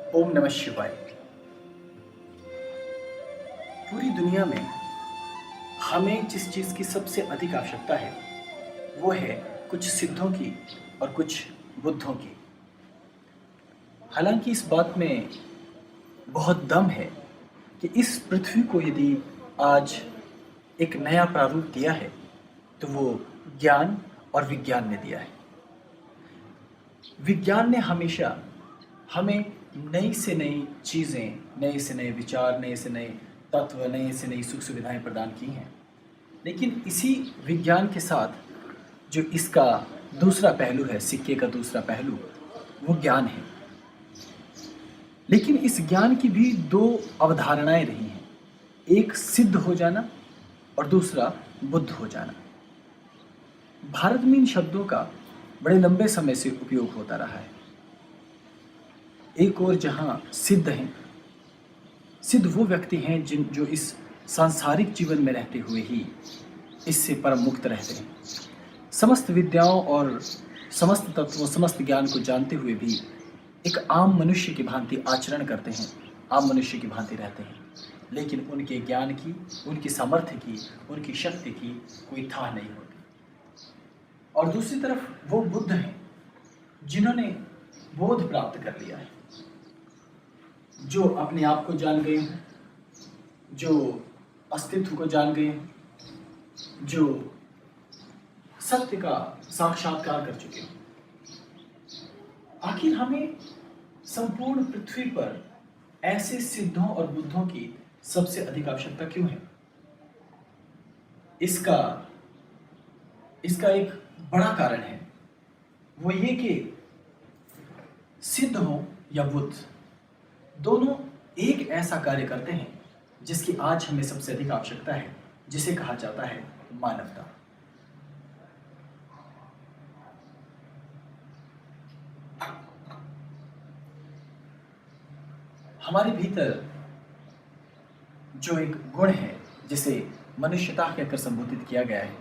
ओम नमः शिवाय। पूरी दुनिया में हमें जिस चीज़ की सबसे अधिक आवश्यकता है वो है कुछ सिद्धों की और कुछ बुद्धों की। हालांकि इस बात में बहुत दम है कि इस पृथ्वी को यदि आज एक नया प्रारूप दिया है तो वो ज्ञान और विज्ञान ने दिया है। विज्ञान ने हमेशा हमें नई से नई चीज़ें, नए से नए विचार, नए से नए तत्व, नए से नई सुख सुविधाएं प्रदान की हैं। लेकिन इसी विज्ञान के साथ जो इसका दूसरा पहलू है, सिक्के का दूसरा पहलू, वो ज्ञान है। लेकिन इस ज्ञान की भी दो अवधारणाएं रही हैं, एक सिद्ध हो जाना और दूसरा बुद्ध हो जाना। भारत में इन शब्दों का बड़े लंबे समय से उपयोग होता रहा है। एक और जहां सिद्ध हैं, सिद्ध वो व्यक्ति हैं जो इस सांसारिक जीवन में रहते हुए ही इससे परम मुक्त रहते हैं, समस्त विद्याओं और समस्त तत्वों, समस्त ज्ञान को जानते हुए भी एक आम मनुष्य की भांति आचरण करते हैं, आम मनुष्य की भांति रहते हैं। लेकिन उनके ज्ञान की, उनकी सामर्थ्य की, उनकी शक्ति की कोई था नहीं होती। और दूसरी तरफ वो बुद्ध हैं जिन्होंने बोध प्राप्त कर लिया है, जो अपने आप को जान गए हैं, जो अस्तित्व को जान गए हैं, जो सत्य का साक्षात्कार कर चुके हैं। आखिर हमें संपूर्ण पृथ्वी पर ऐसे सिद्धों और बुद्धों की सबसे अधिक आवश्यकता क्यों है? इसका एक बड़ा कारण है, वो ये कि सिद्ध हो या बुद्ध, दोनों एक ऐसा कार्य करते हैं जिसकी आज हमें सबसे अधिक आवश्यकता है, जिसे कहा जाता है मानवता। हमारे भीतर जो एक गुण है जिसे मनुष्यता कहकर संबोधित किया गया है,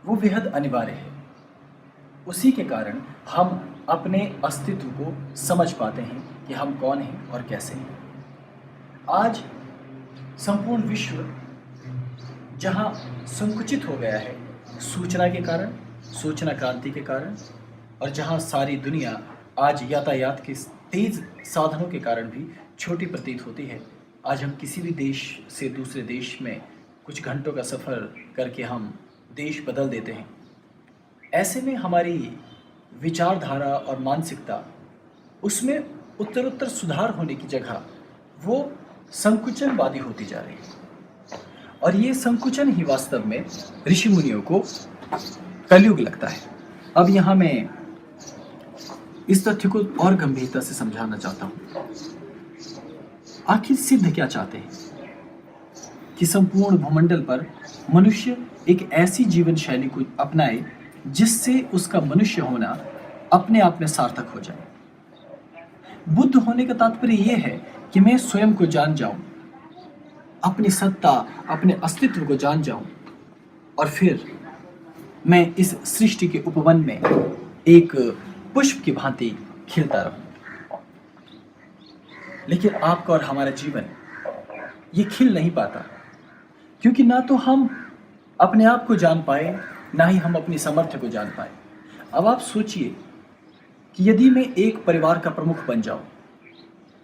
वो बेहद अनिवार्य है। उसी के कारण हम अपने अस्तित्व को समझ पाते हैं कि हम कौन हैं और कैसे हैं। आज संपूर्ण विश्व जहां संकुचित हो गया है सूचना के कारण, सूचना क्रांति के कारण, और जहां सारी दुनिया आज यातायात के तेज साधनों के कारण भी छोटी प्रतीत होती है। आज हम किसी भी देश से दूसरे देश में कुछ घंटों का सफ़र करके हम देश बदल देते हैं। ऐसे में हमारी विचारधारा और मानसिकता, उसमें उत्तरोत्तर सुधार होने की जगह वो संकुचनवादी होती जा रही है। और ये संकुचन ही वास्तव में ऋषि मुनियों को कलयुग लगता है। अब यहाँ मैं इस तथ्य को और गंभीरता से समझाना चाहता हूँ। आखिर सिद्ध क्या चाहते हैं? कि संपूर्ण भूमंडल पर मनुष्य एक ऐसी जीवन शैली को अपनाए जिससे उसका मनुष्य होना अपने आप में सार्थक हो जाए। बुद्ध होने का तात्पर्य यह है कि मैं स्वयं को जान जाऊं, अपनी सत्ता, अपने अस्तित्व को जान जाऊं, और फिर मैं इस सृष्टि के उपवन में एक पुष्प की भांति खिलता रहूं। लेकिन आपका और हमारा जीवन ये खिल नहीं पाता, क्योंकि ना तो हम अपने आप को जान पाए, ना ही हम अपनी सामर्थ्य को जान पाए। अब आप सोचिए कि यदि मैं एक परिवार का प्रमुख बन जाऊं,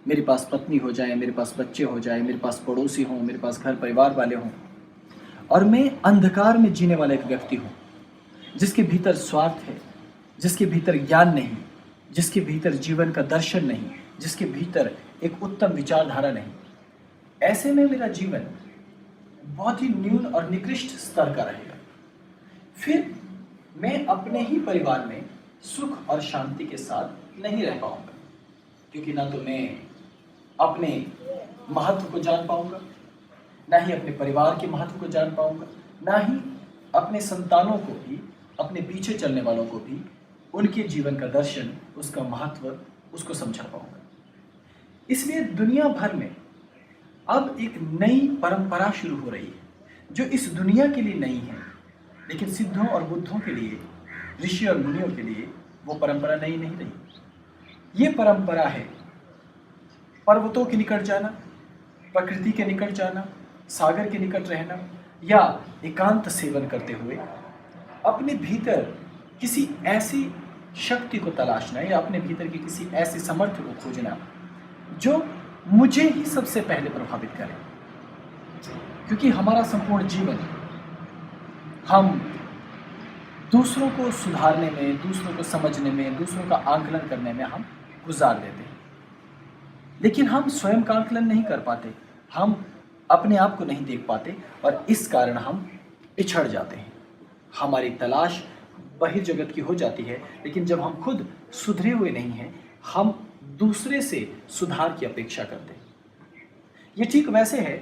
मेरे पास पत्नी हो जाए, मेरे पास बच्चे हो जाए, मेरे पास पड़ोसी हों, मेरे पास घर परिवार वाले हों, और मैं अंधकार में जीने वाला एक व्यक्ति हूं, जिसके भीतर स्वार्थ है, जिसके भीतर ज्ञान नहीं, जिसके भीतर जीवन का दर्शन नहीं, जिसके भीतर एक उत्तम विचारधारा नहीं। ऐसे में मेरा जीवन बहुत ही न्यून और निकृष्ट स्तर का रहेगा। फिर मैं अपने ही परिवार में सुख और शांति के साथ नहीं रह पाऊंगा, क्योंकि ना तो मैं अपने महत्व को जान पाऊंगा, ना ही अपने परिवार के महत्व को जान पाऊंगा, ना ही अपने संतानों को भी, अपने पीछे चलने वालों को भी उनके जीवन का दर्शन, उसका महत्व, उसको समझा पाऊंगा। इसलिए दुनिया भर में अब एक नई परंपरा शुरू हो रही है, जो इस दुनिया के लिए नई है, लेकिन सिद्धों और बुद्धों के लिए, ऋषि और मुनियों के लिए वो परंपरा नई नहीं रही। ये परंपरा है पर्वतों के निकट जाना, प्रकृति के निकट जाना, सागर के निकट रहना, या एकांत सेवन करते हुए अपने भीतर किसी ऐसी शक्ति को तलाशना या अपने भीतर की किसी ऐसे समर्थन को खोजना जो मुझे ही सबसे पहले प्रभावित करे। क्योंकि हमारा संपूर्ण जीवन हम दूसरों को सुधारने में, दूसरों को समझने में, दूसरों का आकलन करने में हम गुजार देते हैं, लेकिन हम स्वयं का आकलन नहीं कर पाते, हम अपने आप को नहीं देख पाते और इस कारण हम पिछड़ जाते हैं। हमारी तलाश बहिर्जगत की हो जाती है, लेकिन जब हम खुद सुधरे हुए नहीं हैं, हम दूसरे से सुधार की अपेक्षा करते हैं। ये ठीक वैसे है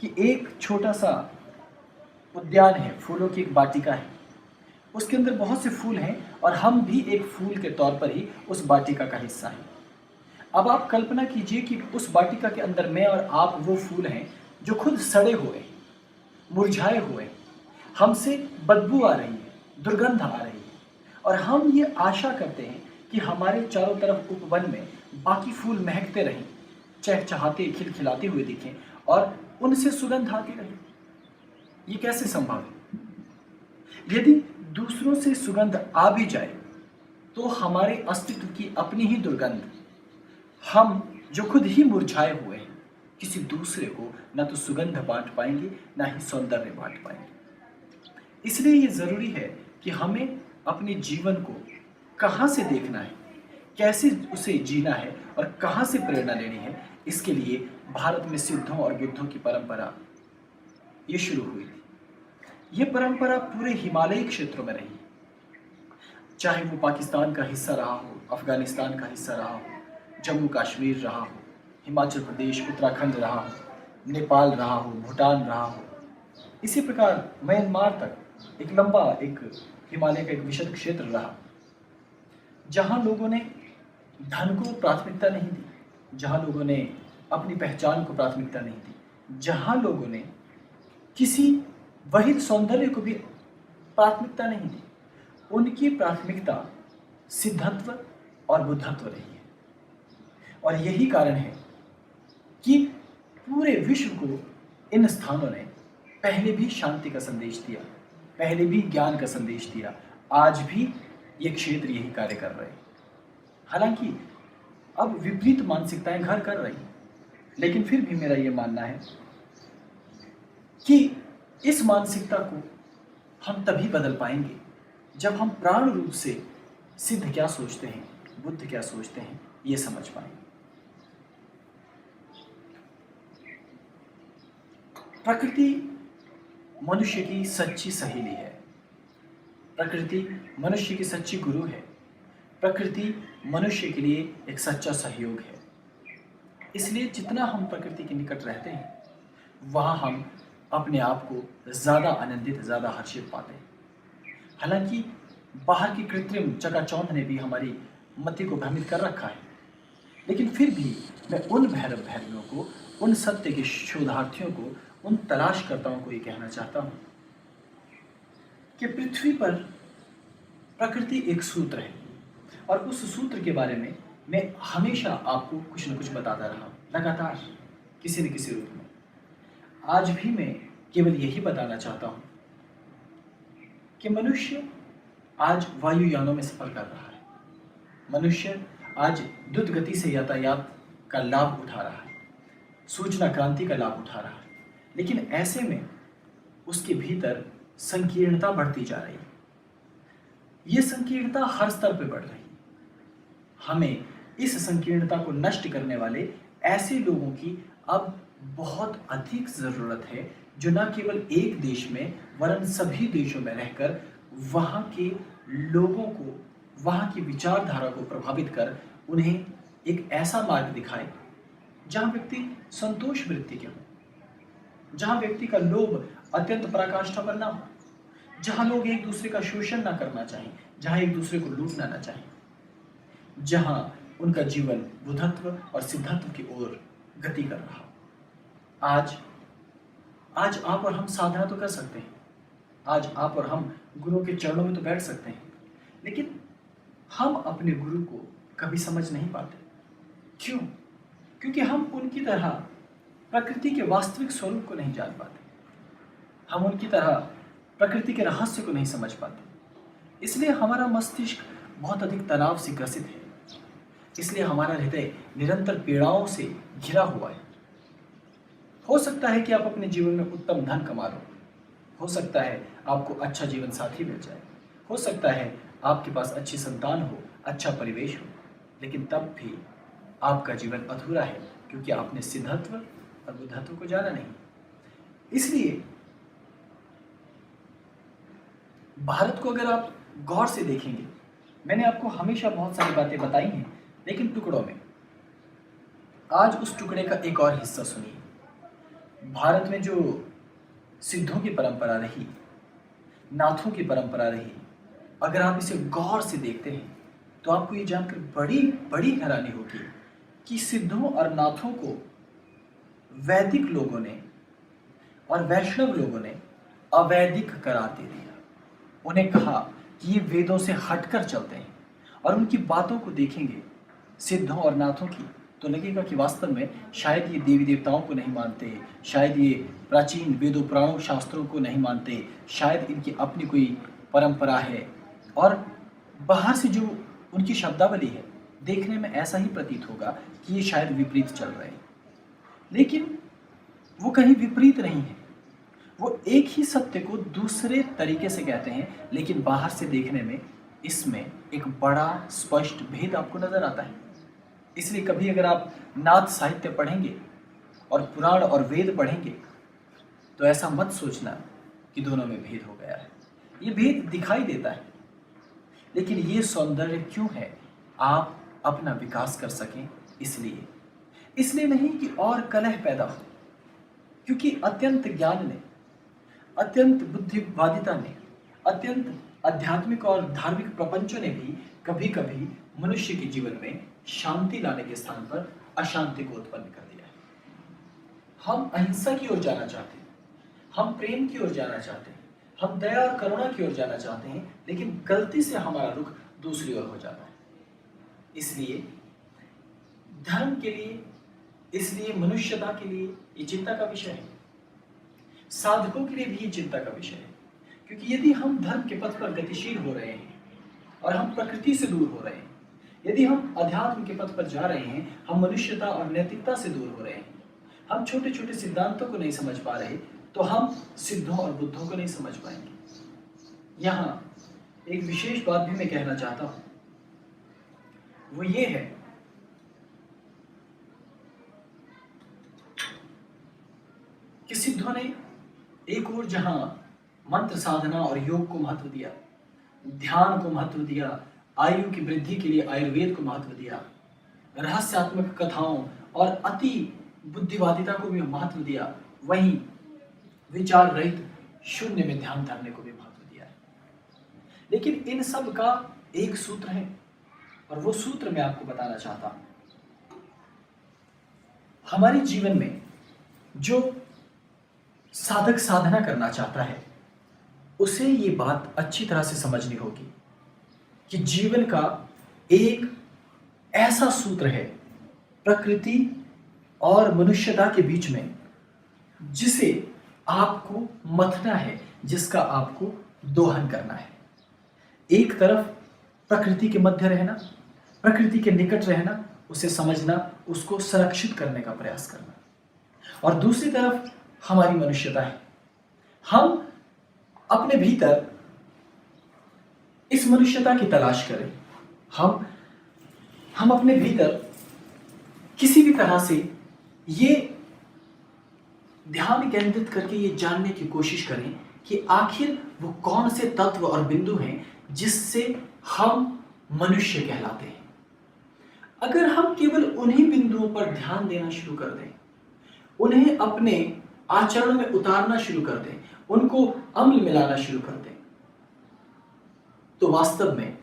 कि एक छोटा सा उद्यान है, फूलों की एक वाटिका है, उसके अंदर बहुत से फूल हैं और हम भी एक फूल के तौर पर ही उस वाटिका का हिस्सा हैं। अब आप कल्पना कीजिए कि उस वाटिका के अंदर मैं और आप वो फूल हैं जो खुद सड़े हुए, मुरझाए हुए, हमसे बदबू आ रही है, दुर्गंध आ रही है, और हम ये आशा करते हैं कि हमारे चारों तरफ उपवन में बाकी फूल महकते रहें, चहचहाते खिलखिलाते हुए दिखें और उनसे सुगंध आती रहे। ये कैसे संभव है? यदि दूसरों से सुगंध आ भी जाए तो हमारे अस्तित्व की अपनी ही दुर्गंध, हम जो खुद ही मुरझाए हुए हैं, किसी दूसरे को न तो सुगंध बांट पाएंगे न ही सौंदर्य बांट पाएंगे। इसलिए ये जरूरी है कि हमें अपने जीवन को कहाँ से देखना है, कैसे उसे जीना है और कहाँ से प्रेरणा लेनी है। इसके लिए भारत में सिद्धों और बुद्धों की परंपरा ये शुरू हुई थी। ये परंपरा पूरे हिमालयी क्षेत्रों में रही, चाहे वो पाकिस्तान का हिस्सा रहा हो, अफगानिस्तान का हिस्सा रहा हो, जम्मू कश्मीर रहा हो, हिमाचल प्रदेश, उत्तराखंड रहा हो, नेपाल रहा हो, भूटान रहा हो, इसी प्रकार म्यांमार तक एक लंबा एक हिमालय का एक विशद क्षेत्र रहा, जहाँ लोगों ने धन को प्राथमिकता नहीं दी, जहाँ लोगों ने अपनी पहचान को प्राथमिकता नहीं दी, जहाँ लोगों ने किसी वही सौंदर्य को भी प्राथमिकता नहीं दी। उनकी प्राथमिकता सिद्धत्व और बुद्धत्व रही है। और यही कारण है कि पूरे विश्व को इन स्थानों ने पहले भी शांति का संदेश दिया, पहले भी ज्ञान का संदेश दिया, आज भी ये क्षेत्र यही कार्य कर रहे हैं। हालांकि अब विपरीत मानसिकताएं घर कर रही हैं, लेकिन फिर भी मेरा ये मानना है कि इस मानसिकता को हम तभी बदल पाएंगे जब हम प्राण रूप से सिद्ध क्या सोचते हैं, बुद्ध क्या सोचते हैं, ये समझ पाएंगे। प्रकृति मनुष्य की सच्ची सहेली है, प्रकृति मनुष्य की सच्ची गुरु है, प्रकृति मनुष्य के लिए एक सच्चा सहयोग है। इसलिए जितना हम प्रकृति के निकट रहते हैं, वहाँ हम अपने आप को ज़्यादा आनंदित, ज़्यादा हर्षित पाते हैं। हालांकि बाहर की कृत्रिम चकाचौंध ने भी हमारी मति को भ्रमित कर रखा है, लेकिन फिर भी मैं उन भैरवियों को, उन सत्य के शोधार्थियों को, उन तलाशकर्ताओं को ये कहना चाहता हूँ कि पृथ्वी पर प्रकृति एक सूत्र है और उस सूत्र के बारे में मैं हमेशा आपको कुछ न कुछ बताता रहा हूँ, लगातार किसी न किसी रूप में। आज भी मैं केवल यही बताना चाहता हूँ कि मनुष्य आज वायुयानों में सफर कर रहा है, मनुष्य आज द्रुत गति से यातायात का लाभ उठा रहा है, सूचना क्रांति का लाभ उठा रहा है, लेकिन ऐसे में उसके भीतर संकीर्णता बढ़ती जा रही है। ये संकीर्णता हर स्तर पर बढ़ रही है। हमें इस संकीर्णता को नष्ट करने वाले ऐसे लोगों की अब बहुत अधिक ज़रूरत है, जो न केवल एक देश में वरन सभी देशों में रहकर वहाँ के लोगों को, वहाँ की विचारधारा को प्रभावित कर उन्हें एक ऐसा मार्ग दिखाए जहाँ व्यक्ति संतोष वृत्ति के हो, जहाँ व्यक्ति का लोभ अत्यंत पराकाष्ठा पर ना हो, जहाँ लोग एक दूसरे का शोषण ना करना चाहें, जहाँ एक दूसरे को लूटना ना चाहें, जहाँ उनका जीवन बुद्धत्व और सिद्धत्व की ओर गति कर रहा हो। आज आप और हम साधना तो कर सकते हैं, आज आप और हम गुरु के चरणों में तो बैठ सकते हैं, लेकिन हम अपने गुरु को कभी समझ नहीं पाते। क्यों? क्योंकि हम उनकी तरह प्रकृति के वास्तविक स्वरूप को नहीं जान पाते, हम उनकी तरह प्रकृति के रहस्य को नहीं समझ पाते। इसलिए हमारा मस्तिष्क बहुत अधिक तनाव से ग्रसित है, इसलिए हमारा हृदय निरंतर पीड़ाओं से घिरा हुआ है। हो सकता है कि आप अपने जीवन में उत्तम धन कमा लो, हो सकता है आपको अच्छा जीवन साथी मिल जाए, हो सकता है आपके पास अच्छी संतान हो, अच्छा परिवेश हो, लेकिन तब भी आपका जीवन अधूरा है, क्योंकि आपने सिद्धत्व और बुद्धत्व को जाना नहीं। इसलिए भारत को अगर आप गौर से देखेंगे, मैंने आपको हमेशा बहुत सारी बातें बताई हैं, लेकिन टुकड़ों में। आज उस टुकड़े का एक और हिस्सा सुनिए। भारत में जो सिद्धों की परंपरा रही, नाथों की परंपरा रही, अगर आप इसे गौर से देखते हैं तो आपको ये जानकर बड़ी बड़ी हैरानी होगी कि सिद्धों और नाथों को वैदिक लोगों ने और वैष्णव लोगों ने अवैदिक करार दे दिया। उन्हें कहा कि ये वेदों से हटकर चलते हैं, और उनकी बातों को देखेंगे सिद्धों और नाथों की, तो लगेगा कि वास्तव में शायद ये देवी देवताओं को नहीं मानते, शायद ये प्राचीन वेदों पुराणों शास्त्रों को नहीं मानते, शायद इनकी अपनी कोई परंपरा है। और बाहर से जो उनकी शब्दावली है, देखने में ऐसा ही प्रतीत होगा कि ये शायद विपरीत चल रहे हैं, लेकिन वो कहीं विपरीत नहीं है। वो एक ही सत्य को दूसरे तरीके से कहते हैं, लेकिन बाहर से देखने में इसमें एक बड़ा स्पष्ट भेद आपको नजर आता है। इसलिए कभी अगर आप नाथ साहित्य पढ़ेंगे और पुराण और वेद पढ़ेंगे तो ऐसा मत सोचना कि दोनों में भेद हो गया है। ये भेद दिखाई देता है, लेकिन ये सौंदर्य क्यों है? आप अपना विकास कर सकें, इसलिए नहीं कि और कलह पैदा हो, क्योंकि अत्यंत ज्ञान ने, अत्यंत बुद्धिवादिता ने, अत्यंत आध्यात्मिक और धार्मिक प्रपंचों ने भी कभी कभी मनुष्य के जीवन में शांति लाने के स्थान पर अशांति को उत्पन्न कर दिया है। हम अहिंसा की ओर जाना चाहते हैं, हम प्रेम की ओर जाना चाहते हैं, हम दया और करुणा की ओर जाना चाहते हैं, लेकिन गलती से हमारा रुख दूसरी ओर हो जाता है। इसलिए धर्म के लिए, इसलिए मनुष्यता के लिए ये चिंता का विषय है। साधकों के लिए भी ये चिंता का विषय है, क्योंकि यदि हम धर्म के पथ पर गतिशील हो रहे हैं और हम प्रकृति से दूर हो रहे हैं, यदि हम अध्यात्म के पथ पर जा रहे हैं, हम मनुष्यता और नैतिकता से दूर हो रहे हैं, हम छोटे छोटे सिद्धांतों को नहीं समझ पा रहे, तो हम सिद्धों और बुद्धों को नहीं समझ पाएंगे। यहां एक विशेष बात भी मैं कहना चाहता हूं, वो ये है कि सिद्धों ने एक और जहां मंत्र साधना और योग को महत्व दिया, ध्यान को महत्व दिया, आयु की वृद्धि के लिए आयुर्वेद को महत्व दिया, रहस्यात्मक कथाओं और अति बुद्धिवादिता को भी महत्व दिया, वहीं विचार रहित शून्य में ध्यान धरने को भी महत्व दिया है। लेकिन इन सब का एक सूत्र है, और वो सूत्र मैं आपको बताना चाहता हूं। हमारे जीवन में जो साधक साधना करना चाहता है, उसे ये बात अच्छी तरह से समझनी होगी कि जीवन का एक ऐसा सूत्र है प्रकृति और मनुष्यता के बीच में, जिसे आपको मथना है, जिसका आपको दोहन करना है। एक तरफ प्रकृति के मध्य रहना, प्रकृति के निकट रहना, उसे समझना, उसको संरक्षित करने का प्रयास करना, और दूसरी तरफ हमारी मनुष्यता है। हम अपने भीतर इस मनुष्यता की तलाश करें, हम अपने भीतर किसी भी तरह से ये ध्यान केंद्रित करके ये जानने की कोशिश करें कि आखिर वो कौन से तत्व और बिंदु हैं जिससे हम मनुष्य कहलाते हैं। अगर हम केवल उन्हीं बिंदुओं पर ध्यान देना शुरू कर दें, उन्हें अपने आचरण में उतारना शुरू कर दें, उनको अम्ल मिलाना शुरू कर दें, तो वास्तव में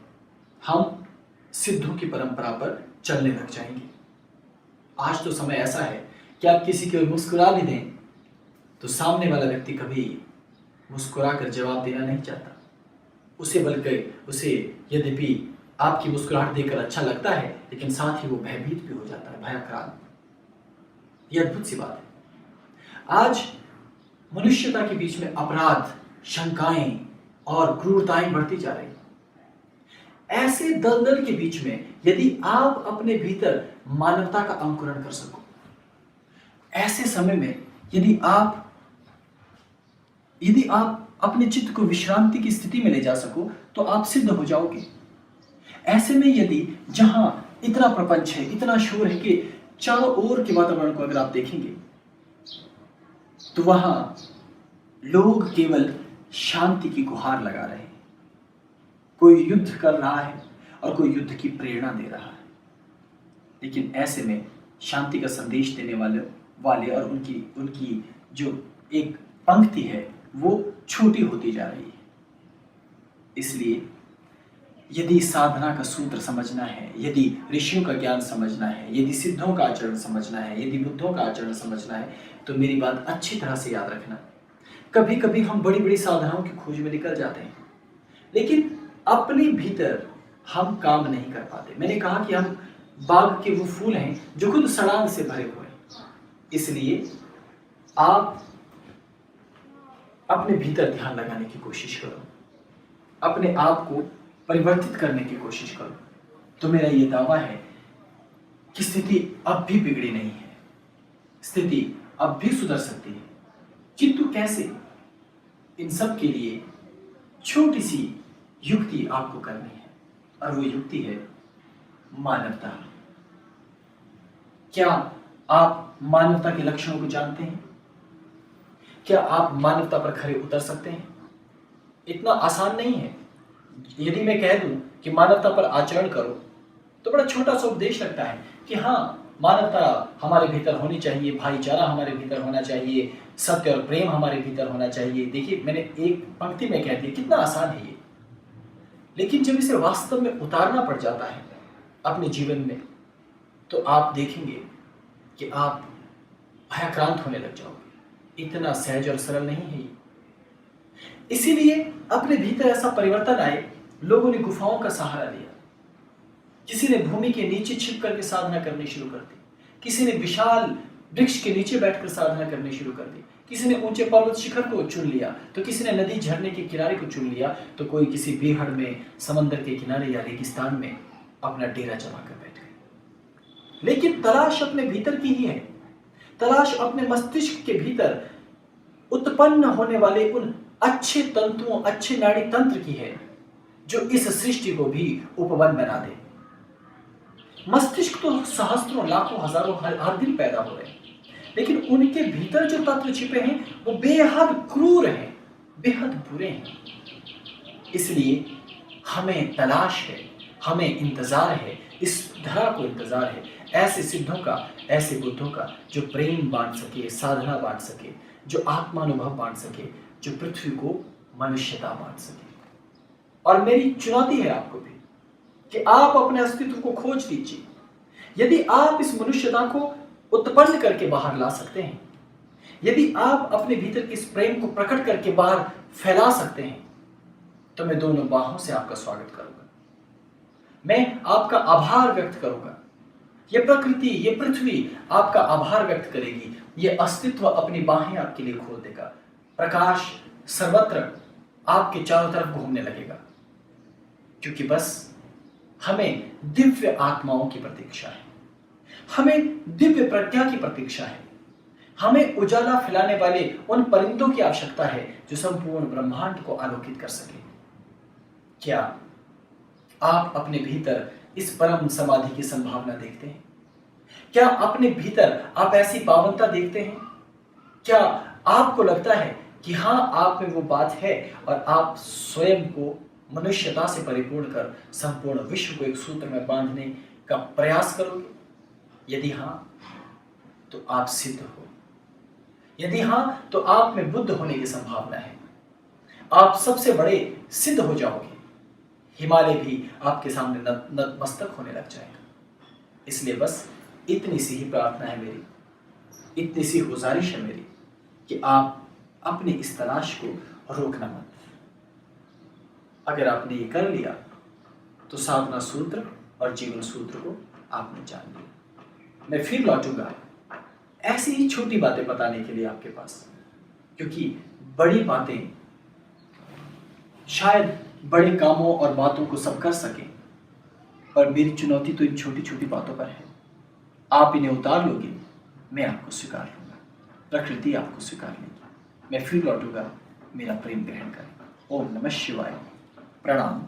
हम सिद्धों की परंपरा पर चलने लग जाएंगे। आज तो समय ऐसा है कि आप किसी को मुस्कुरा भी दें तो सामने वाला व्यक्ति कभी मुस्कुरा कर जवाब देना नहीं चाहता। उसे यद्यपि आपकी मुस्कुराहट देखकर अच्छा लगता है, लेकिन साथ ही वो भयभीत भी हो जाता है, भयाक्रांत। यह अद्भुत सी बात है। आज मनुष्यता के बीच में अपराध, शंकाएं और क्रूरताएं बढ़ती जा रही। ऐसे दलदल के बीच में यदि आप अपने भीतर मानवता का अंकुरण कर सको, ऐसे समय में यदि आप अपने चित्त को विश्रांति की स्थिति में ले जा सको, तो आप सिद्ध हो जाओगे। ऐसे में यदि जहां इतना प्रपंच है, इतना शोर है कि चारों ओर के वातावरण को अगर आप देखेंगे, तो वहां लोग केवल शांति की गुहार लगा रहे हैं। कोई युद्ध कर रहा है और कोई युद्ध की प्रेरणा दे रहा है। लेकिन ऐसे में शांति का संदेश देने वाले और उनकी जो एक पंक्ति है वो छोटी होती जा रही है। इसलिए यदि साधना का सूत्र समझना है, यदि ऋषियों का ज्ञान समझना है, यदि सिद्धों का आचरण समझना है, यदि बुद्धों का आचरण समझना है, तो मेरी बात अच्छी तरह से याद रखना। कभी कभी हम बड़ी बड़ी साधनाओं की खोज में निकल जाते हैं, लेकिन अपने भीतर हम काम नहीं कर पाते। मैंने कहा कि हम बाग के वो फूल हैं जो खुद सड़ान से भरे हुए हैं। इसलिए आप अपने भीतर ध्यान लगाने की कोशिश करो, अपने आप को परिवर्तित करने की कोशिश करो। तो मेरा ये दावा है कि स्थिति अब भी बिगड़ी नहीं है, स्थिति अब भी सुधर सकती है। किंतु कैसे? इन सब के लिए छोटी सी युक्ति आपको करनी है, और वो युक्ति है मानवता। क्या आप मानवता के लक्षणों को जानते हैं? क्या आप मानवता पर खरे उतर सकते हैं? इतना आसान नहीं है। यदि मैं कह दूं कि मानवता पर आचरण करो, तो बड़ा छोटा सा उपदेश लगता है कि हाँ, मानवता हमारे भीतर होनी चाहिए, भाईचारा हमारे भीतर होना चाहिए, सत्य और प्रेम हमारे भीतर होना चाहिए। देखिए, मैंने एक पंक्ति में कह दिया, कितना आसान है ये। लेकिन जब इसे वास्तव में उतारना पड़ जाता है अपने जीवन में, तो आप देखेंगे कि आप भयाक्रांत होने लग जाओगे। इतना सहज और सरल नहीं है ये। इसीलिए अपने भीतर ऐसा परिवर्तन आए। लोगों ने गुफाओं का सहारा लिया, किसी ने भूमि के नीचे छिप करके साधना करनी शुरू कर दी, किसी ने विशाल वृक्ष के नीचे बैठकर साधना करनी शुरू कर दी, किसी ने ऊंचे पर्वत शिखर को चुन लिया, तो किसी ने नदी झरने के किनारे को चुन लिया, तो कोई किसी बीहड़ में, समंदर के किनारे या रेगिस्तान में अपना डेरा जमा कर बैठ गए। लेकिन तलाश अपने भीतर की ही है। तलाश अपने मस्तिष्क के भीतर उत्पन्न होने वाले उन अच्छे तंतुओं, अच्छे नाड़ी तंत्र की है, जो इस सृष्टि को भी उपवन बना दे। मस्तिष्क तो सहस्त्रों, लाखों, हजारों हर दिन पैदा हो रहे हैं, लेकिन उनके भीतर जो तत्व छिपे हैं वो बेहद क्रूर हैं, बेहद बुरे हैं। इसलिए हमें तलाश है, हमें इंतजार है, इस धरा को इंतजार है ऐसे सिद्धों का, ऐसे बुद्धों का, जो प्रेम बांट सके, साधना बांट सके, जो आत्मानुभव बांट सके, जो पृथ्वी को मनुष्यता बांट सके। और मेरी चुनौती है आपको भी कि आप अपने अस्तित्व को खोज लीजिए। यदि आप इस मनुष्यता को उत्पन्न करके बाहर ला सकते हैं, यदि आप अपने भीतर के इस प्रेम को प्रकट करके बाहर फैला सकते हैं, तो मैं दोनों बाहों से आपका स्वागत करूंगा। मैं आपका आभार व्यक्त करूंगा। ये प्रकृति, ये पृथ्वी आपका आभार व्यक्त करेगी। ये अस्तित्व अपनी बाहें आपके लिए खोल देगा। प्रकाश सर्वत्र आपके चारों तरफ घूमने लगेगा, क्योंकि बस हमें दिव्य आत्माओं की प्रतीक्षा है, हमें दिव्य प्रज्ञा की प्रतीक्षा है, हमें उजाला फैलाने वाले उन परिंदों की आवश्यकता है जो संपूर्ण ब्रह्मांड को आलोकित कर सके। क्या आप अपने भीतर इस परम समाधि की संभावना देखते हैं? क्या अपने भीतर आप ऐसी पावनता देखते हैं? क्या आपको लगता है कि हाँ, आप में वो बात है और आप स्वयं को मनुष्यता से परिपूर्ण कर संपूर्ण विश्व को एक सूत्र में बांधने का प्रयास करोगे? यदि हाँ, तो आप सिद्ध हो। यदि हाँ, तो आप में बुद्ध होने की संभावना है। आप सबसे बड़े सिद्ध हो जाओगे। हिमालय भी आपके सामने नतमस्तक होने लग जाएगा। इसलिए बस इतनी सी ही प्रार्थना है मेरी, इतनी सी गुजारिश है मेरी कि आप अपनी इस तलाश को रोकना मत। अगर आपने ये कर लिया तो साधना सूत्र और जीवन सूत्र को आपने जान लिया। मैं फिर लौटूंगा ऐसी ही छोटी बातें बताने के लिए आपके पास, क्योंकि बड़ी बातें शायद बड़े कामों और बातों को सब कर सके, पर मेरी चुनौती तो इन छोटी छोटी बातों पर है। आप इन्हें उतार लोगे, मैं आपको स्वीकार लूंगा, प्रकृति आपको स्वीकार लेगी, मैं फिर लौटूंगा, मेरा प्रेम ग्रहण करेगा। ओम नमः शिवाय। प्रणाम।